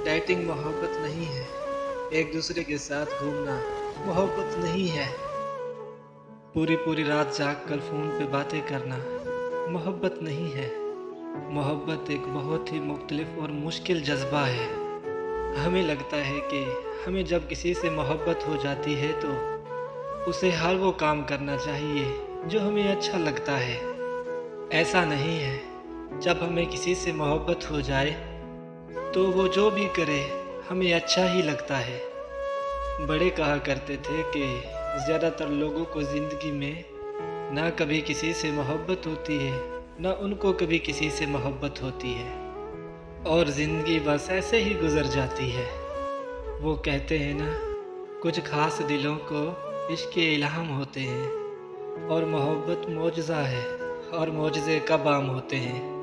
Dating मोहब्बत नहीं है। एक दूसरे के साथ घूमना मोहब्बत नहीं है। पूरी पूरी रात जाग कर फ़ोन पे बातें करना मोहब्बत नहीं है। मोहब्बत एक बहुत ही मुख्तलिफ और मुश्किल जज्बा है। हमें लगता है कि हमें जब किसी से मोहब्बत हो जाती है तो उसे हर वो काम करना चाहिए जो हमें अच्छा लगता है। ऐसा नहीं है, जब हमें किसी से मोहब्बत हो जाए तो वो जो भी करे हमें अच्छा ही लगता है। बड़े कहा करते थे कि ज़्यादातर लोगों को ज़िंदगी में ना कभी किसी से मोहब्बत होती है, ना उनको कभी किसी से मोहब्बत होती है और ज़िंदगी बस ऐसे ही गुज़र जाती है। वो कहते हैं ना, कुछ ख़ास दिलों को इश्क़ के इल्हाम होते हैं और मोहब्बत मौजज़ा है और मौजज़े कब आम होते हैं।